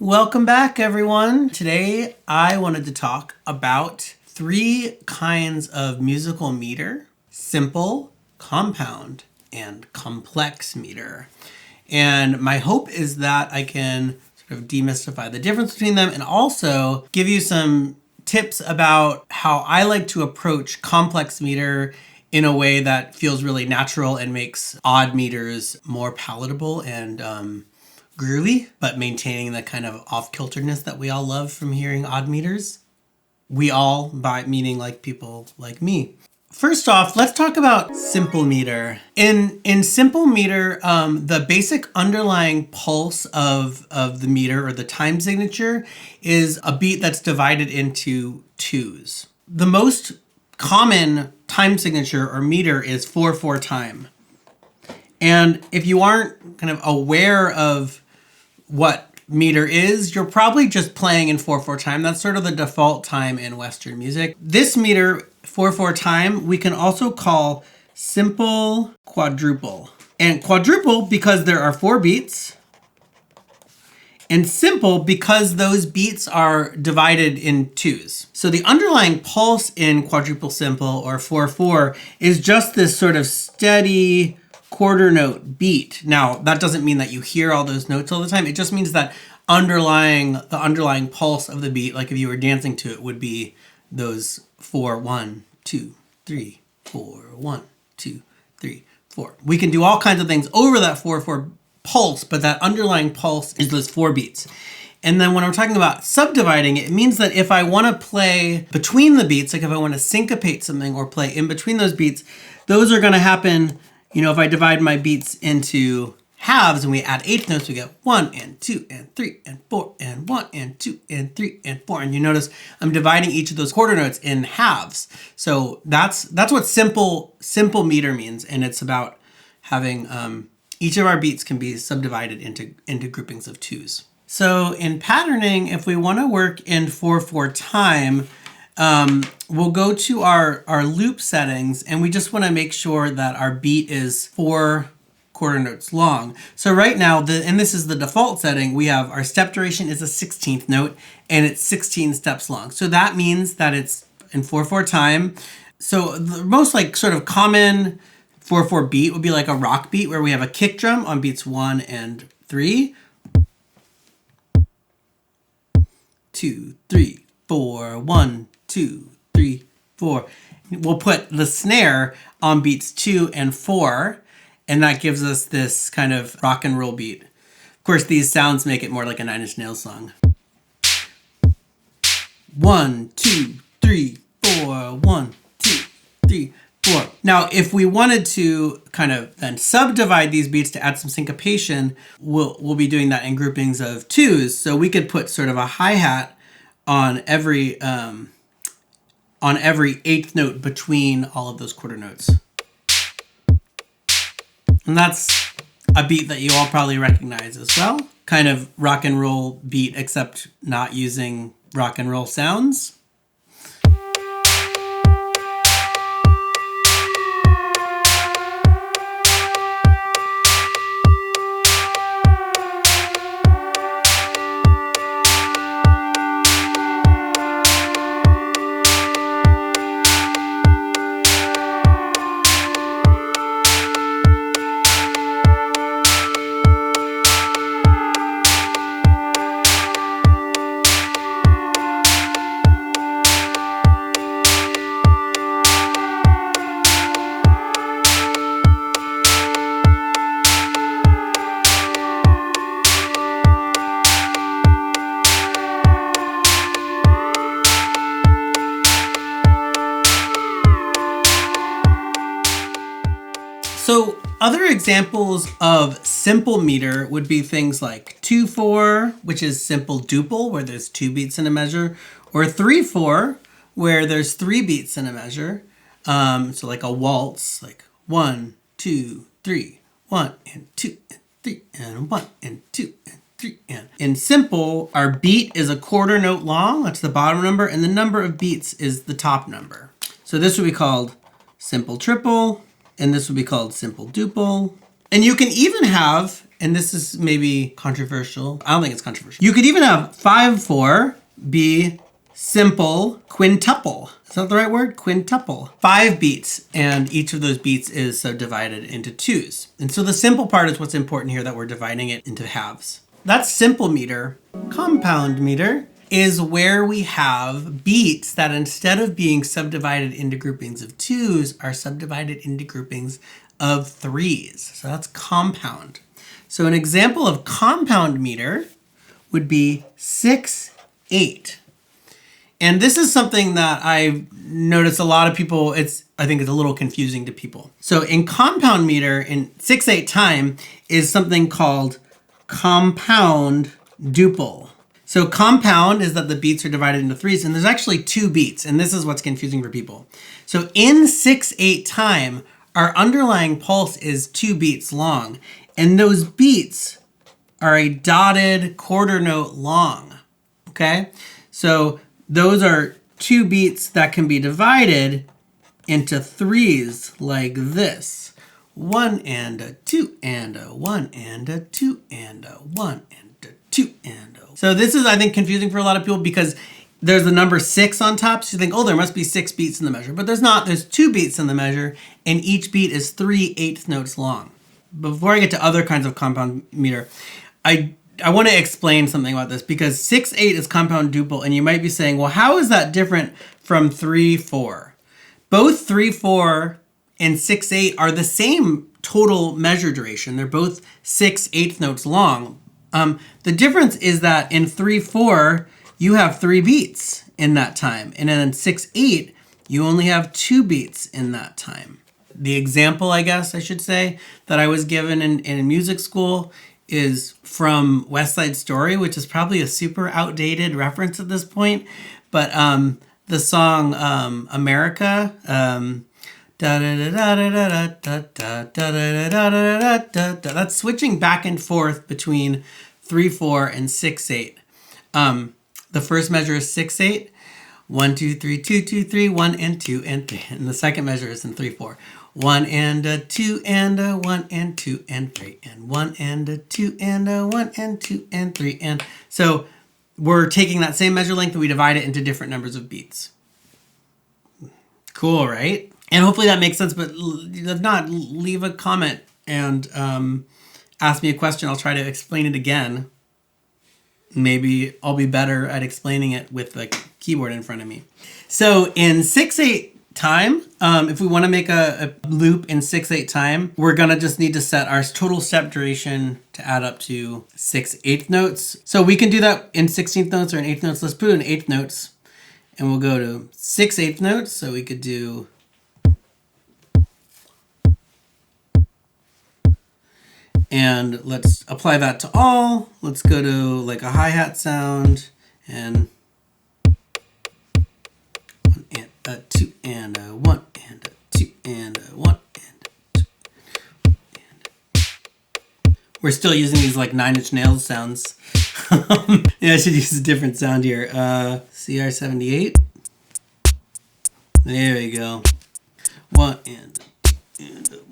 Welcome back, everyone. Today, I wanted to talk about 3 kinds of musical meter: simple, compound, and complex meter. And my hope is that I can sort of demystify the difference between them and also give you some tips about how I like to approach complex meter in a way that feels really natural and makes odd meters more palatable and groovy, but maintaining the kind of off-kilteredness that we all love from hearing odd meters. We all, by meaning like people like me. First off, let's talk about simple meter. In simple meter, the basic underlying pulse of the meter, or the time signature, is a beat that's divided into twos. The most common time signature or meter is 4/4 time. And if you aren't kind of aware of what meter is, you're probably just playing in 4/4 time. That's sort of the default time in Western music. This meter, 4/4 time, we can also call simple quadruple. And quadruple because there are 4 beats, and simple because those beats are divided in twos. So the underlying pulse in quadruple simple or 4/4 is just this sort of steady quarter note beat. Now, that doesn't mean that you hear all those notes all the time. It just means that the underlying pulse of the beat, like if you were dancing to it, would be those 4, 1, 2, 3, 4, 1, 2, 3, 4. We can do all kinds of things over that 4/4 pulse, but that underlying pulse is those 4 beats. And then when I'm talking about subdividing, it means that if I want to play between the beats, like if I want to syncopate something or play in between those beats, those are going to happen. You know, if I divide my beats into halves and we add eighth notes, we get 1 and 2 and 3 and 4 and 1 and 2 and 3 and 4. And you notice I'm dividing each of those quarter notes in halves. So that's what simple meter means. And it's about having each of our beats can be subdivided into groupings of twos. So in patterning, if we want to work in 4/4 time, we'll go to our loop settings, and we just want to make sure that our beat is 4 quarter notes long. So right now, and this is the default setting, we have our step duration is a 16th note, and it's 16 steps long. So that means that it's in 4/4 time. So the most like sort of common 4/4 beat would be like a rock beat where we have a kick drum on beats 1 and 3. 2, 3, 4, 1, 2, 3, 4. We'll put the snare on beats 2 and 4, and that gives us this kind of rock and roll beat. Of course, these sounds make it more like a Nine Inch Nails song. 1, 2, 3, 4, 1, 2, 3, 4. Now, if we wanted to kind of then subdivide these beats to add some syncopation, we'll be doing that in groupings of twos. So we could put sort of a hi-hat on every eighth note between all of those quarter notes. And that's a beat that you all probably recognize as well. Kind of rock and roll beat, except not using rock and roll sounds. So other examples of simple meter would be things like 2/4, which is simple duple, where there's 2 beats in a measure, or 3/4, where there's 3 beats in a measure. So like a waltz, like 1, 2, 3, 1 and 2 and 3 and 1 and 2 and 3 and. In simple, our beat is a quarter note long, that's the bottom number, and the number of beats is the top number. So this would be called simple triple, and this would be called simple duple. And you can even have and this is maybe controversial. I don't think it's controversial. You could even have 5/4 be simple quintuple. Is that the right word? Quintuple. 5 beats, and each of those beats is subdivided into 2s. And so the simple part is what's important here, that we're dividing it into halves. That's simple meter. Compound meter is where we have beats that instead of being subdivided into groupings of 2s are subdivided into groupings of 3s. So that's compound. So an example of compound meter would be 6/8. And this is something that I've noticed a lot of people, I think it's a little confusing to people. So in compound meter, in 6/8 time is something called compound duple. So compound is that the beats are divided into 3s, and there's actually 2 beats, and this is what's confusing for people. So in 6/8 time, our underlying pulse is 2 beats long, and those beats are a dotted quarter note long, okay? So those are 2 beats that can be divided into 3s like this. 1 and a 2 and a 1 and a 2 and a 1 and a 2 and a. So this is, I think, confusing for a lot of people because there's the number 6 on top. So you think, oh, there must be 6 beats in the measure. But there's not. There's 2 beats in the measure, and each beat is 3/8 notes long. Before I get to other kinds of compound meter, I want to explain something about this because 6/8 is compound duple, and you might be saying, well, how is that different from 3/4? Both 3/4 and 6/8 are the same total measure duration. They're both 6/8 notes long. The difference is that in 3/4, you have 3 beats in that time, and then in 6/8, you only have 2 beats in that time. The example, I guess I should say, that I was given in music school is from West Side Story, which is probably a super outdated reference at this point. But the song America, that's switching back and forth between 3/4 and 6/8. The first measure is 6/8. 1, 2, 3, 2, 2, 3, 1 and 2 and 3. And the second measure is in 3/4. 1 and a 2 and a 1 and 2 and 3 and 1 and a 2 and a 1 and 2 and 3 and so we're taking that same measure length and we divide it into different numbers of beats. Cool, right? And hopefully that makes sense, but if not, leave a comment and ask me a question. I'll try to explain it again. Maybe I'll be better at explaining it with the keyboard in front of me. So in 6/8 time, if we want to make a loop in 6/8 time, we're gonna just need to set our total step duration to add up to 6/8 notes. So we can do that in 16th notes or in 8th notes. Let's put it in 8th notes, and we'll go to 6/8 notes. So we could do and let's apply that to all. Let's go to like a hi-hat sound and 1 and a 2 and a 1 and a 2 and a 1 and a 2 and a. We're still using these like 9 Inch Nails sounds. Yeah, I should use a different sound here. CR78. There we go. 1 and a 2 and a 1.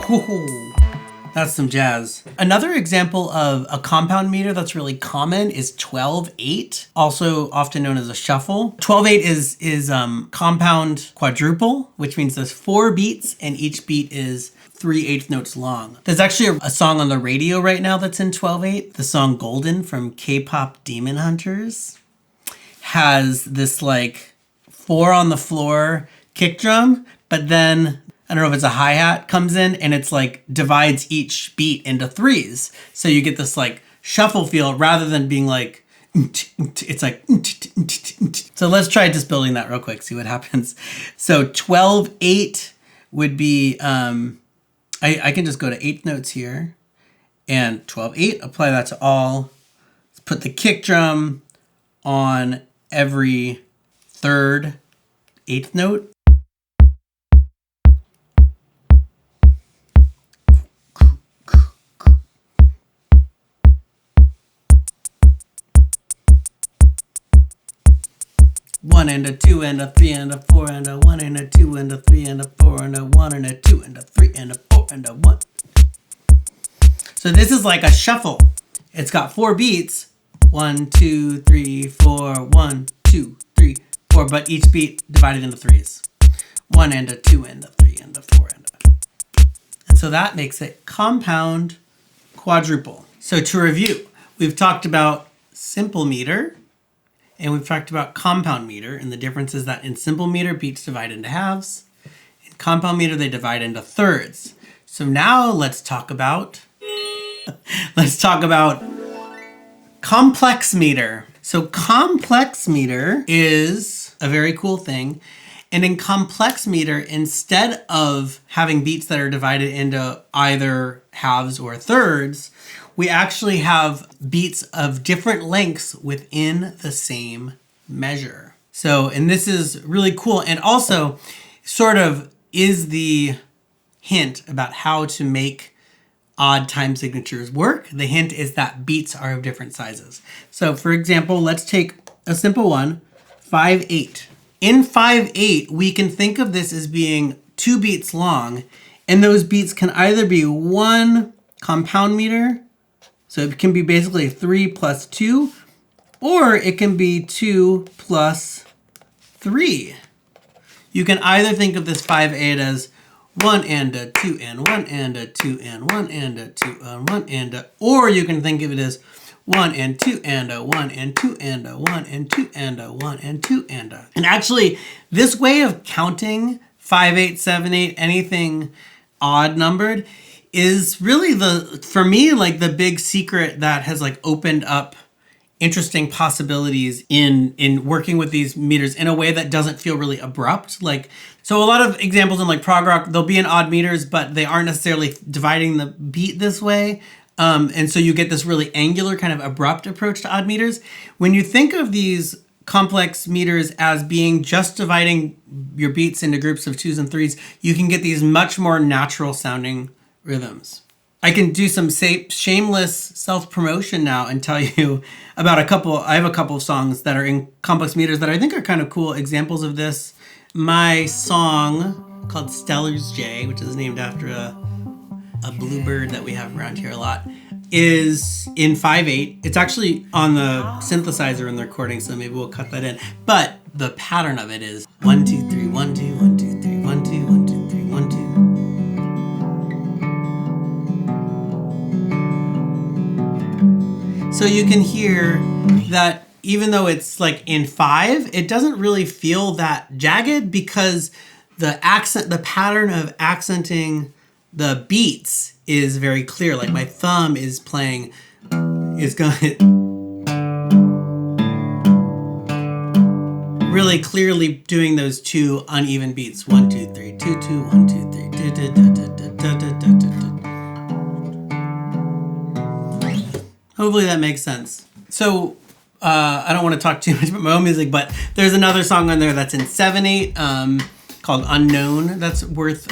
Whoa, that's some jazz. Another example of a compound meter that's really common is 12/8, also often known as a shuffle. 12/8 is compound quadruple, which means there's 4 beats and each beat is 3/8 notes long. There's actually a song on the radio right now that's in 12/8. The song Golden from K-pop Demon Hunters has this like 4 on the floor kick drum, but then I don't know if it's a hi-hat comes in and it's like divides each beat into 3s. So you get this like shuffle feel rather than being like, it's like, so let's try just building that real quick, see what happens. So 12/8 would be, I can just go to 8th notes here and 12/8, apply that to all. Let's put the kick drum on every 3rd 8th note. One and a 2 and a 3 and a 4 and a 1 and a 2 and a 3 and a 4 and a 1 and a 2 and a 3 and a 4 and a 1. So this is like a shuffle. It's got 4 beats. 1, 2, 3, 4, 1, 2, 3, 4, but each beat divided into 3s. 1 and a 2 and a 3 and a 4 and a. And so that makes it compound quadruple. So to review, we've talked about simple meter and we've talked about compound meter, and the difference is that in simple meter, beats divide into halves. In compound meter, they divide into thirds. So now let's talk about complex meter. So complex meter is a very cool thing. And in complex meter, instead of having beats that are divided into either halves or thirds, we actually have beats of different lengths within the same measure. So, and this is really cool. And also sort of is the hint about how to make odd time signatures work. The hint is that beats are of different sizes. So for example, let's take a simple one, 5/8. In 5/8, we can think of this as being 2 beats long, and those beats can either be 1 compound meter, so it can be basically 3 plus 2, or it can be 2 plus 3. You can either think of this 5/8 as 1 and a 2 and 1 and a 2 and 1 and a 2 and 1 and a, or you can think of it as 1 and 2 and a 1 and 2 and a 1 and 2 and a 1 and 2 and a. And actually, this way of counting 5/8, 7/8, anything odd numbered is really for me, like the big secret that has like opened up interesting possibilities in working with these meters in a way that doesn't feel really abrupt. Like, so a lot of examples in like prog rock, they'll be in odd meters, but they aren't necessarily dividing the beat this way. And so you get this really angular kind of abrupt approach to odd meters. When you think of these complex meters as being just dividing your beats into groups of 2s and 3s, you can get these much more natural sounding rhythms. I can do some shameless self-promotion now and tell you about I have a couple of songs that are in complex meters that I think are kind of cool examples of this. My song called Steller's J, which is named after a bluebird that we have around here a lot, is in 5/8. It's actually on the synthesizer in the recording, so maybe we'll cut that in. But the pattern of it is 1, 2, 3, 1, 2, 1, 2, 3, 1, 2, 1, 2, 3, 1, 2. So you can hear that even though it's like in 5, it doesn't really feel that jagged because the pattern of accenting the beats is very clear. Like my thumb is going really clearly doing those 2 uneven beats. 1, 2, 3, 2, 2, 1, 2, 3, 2, 2, 2, 2. Hopefully that makes sense. So I don't want to talk too much about my own music, but there's another song on there that's in 7/8 called Unknown that's worth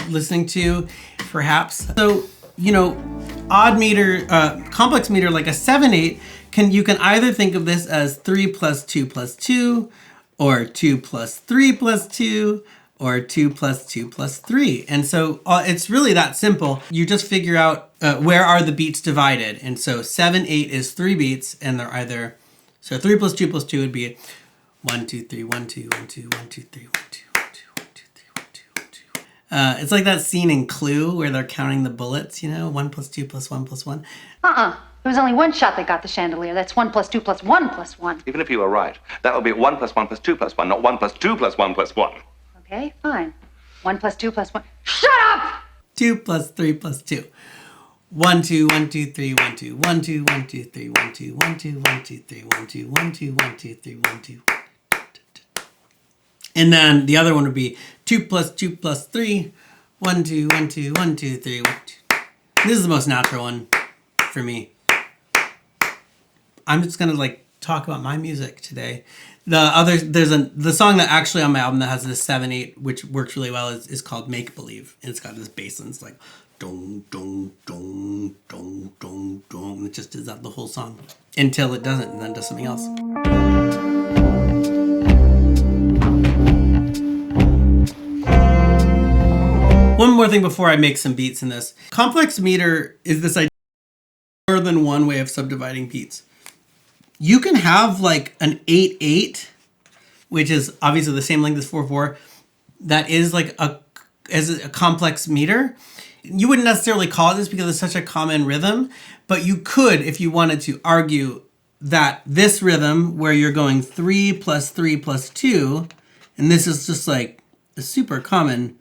listening to, perhaps. So, odd meter, complex meter like a 7/8, you can either think of this as 3 plus 2 plus 2, or 2 plus 3 plus 2, or 2 plus 2 plus 3. And so it's really that simple. You just figure out where are the beats divided. And so 7/8 is 3 beats, and they're either, so 3 plus 2 plus 2 would be 1, 2, 3, 1, 2, 1, 2, 1, 2, 3, 1, 2, 1, 2, 1, 2, 3, 1, 2, 1, 2. It's like that scene in Clue where they're counting the bullets, 1 plus 2 plus 1 plus 1. There was only one shot that got the chandelier. That's 1 + 2 + 1 + 1. Even if you were right, that would be 1 + 1 + 2 + 1, not 1 + 2 + 1 + 1. Okay, fine. 1 + 2 + 1. Shut up! 2 + 3 + 2. 1 2 1 2 3 1 2 1 2 1 2 3 1 2 1 2 1 2 3 1 2 1 2 1 2 3 1 2. And then the other one would be 2 + 2 + 3 1 2 1 2 1 2 3 1 2. This is the most natural one for me. I'm just gonna like talk about my music today. The song that actually on my album that has this 7/8, which works really well, is called Make Believe, and it's got this bass and it's like dong dong dong dong dong dong, and it just does that the whole song until it doesn't, and then does something else. One more thing before I make some beats in this. Complex meter is this idea of more than one way of subdividing beats. You can have like an 8/8, which is obviously the same length as 4/4. That is like a complex meter. You wouldn't necessarily call it this because it's such a common rhythm, but you could, if you wanted to, argue that this rhythm where you're going 3 + 3 + 2, and this is just like a super common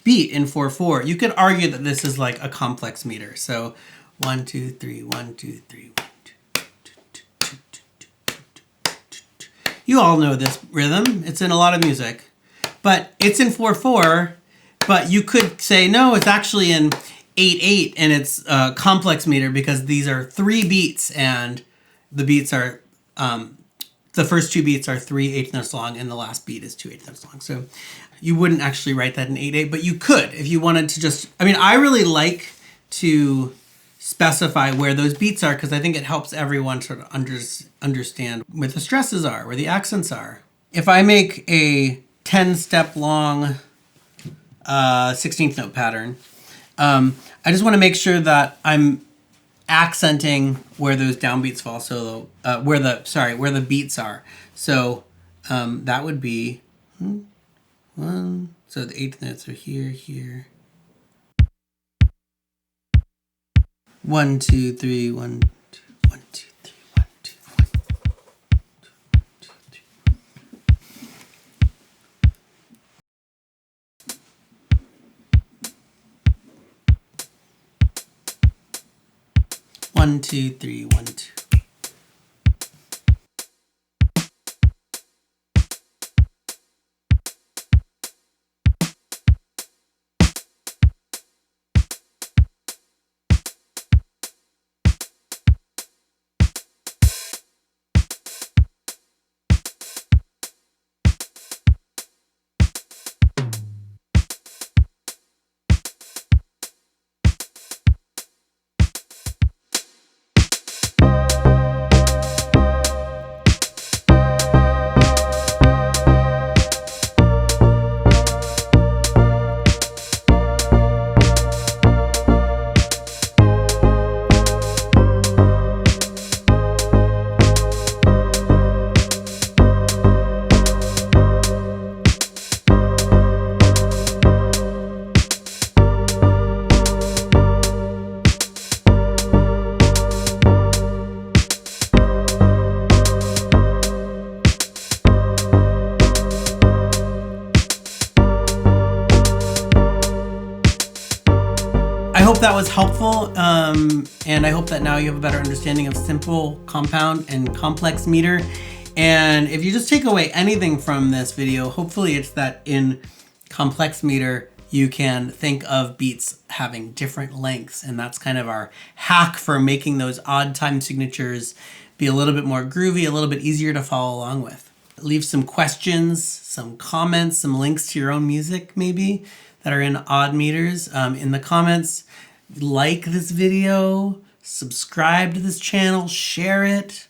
beat in 4/4. You could argue that this is like a complex meter. So 1 2 3 1 2 3 1 2. You all know this rhythm. It's in a lot of music, but it's in 4/4. But you could say no, it's actually in 8/8, and it's a complex meter because these are 3 beats, and the beats are the first 2 beats are 3/8 notes long, and the last beat is 2/8 notes long. So you wouldn't actually write that in 8/8, but you could if you wanted to just. I mean, I really like to specify where those beats are because I think it helps everyone sort of understand where the stresses are, where the accents are. If I make a 10-step long 16th note pattern, I just want to make sure that I'm accenting where those downbeats fall. So where the beats are. So that would be 1. So the 8th notes are here, here. 1 2 3 1 2 1 2 3 1 2 1 2 3. 1 2 3 1 2. I hope that was helpful, and I hope that now you have a better understanding of simple, compound, and complex meter. And if you just take away anything from this video, hopefully it's that in complex meter, you can think of beats having different lengths, and that's kind of our hack for making those odd time signatures be a little bit more groovy, a little bit easier to follow along with. Leave some questions, some comments, some links to your own music maybe that are in odd meters in the comments. Like this video, subscribe to this channel, share it,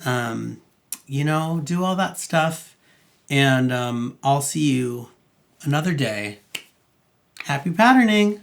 you know, do all that stuff. And I'll see you another day. Happy patterning.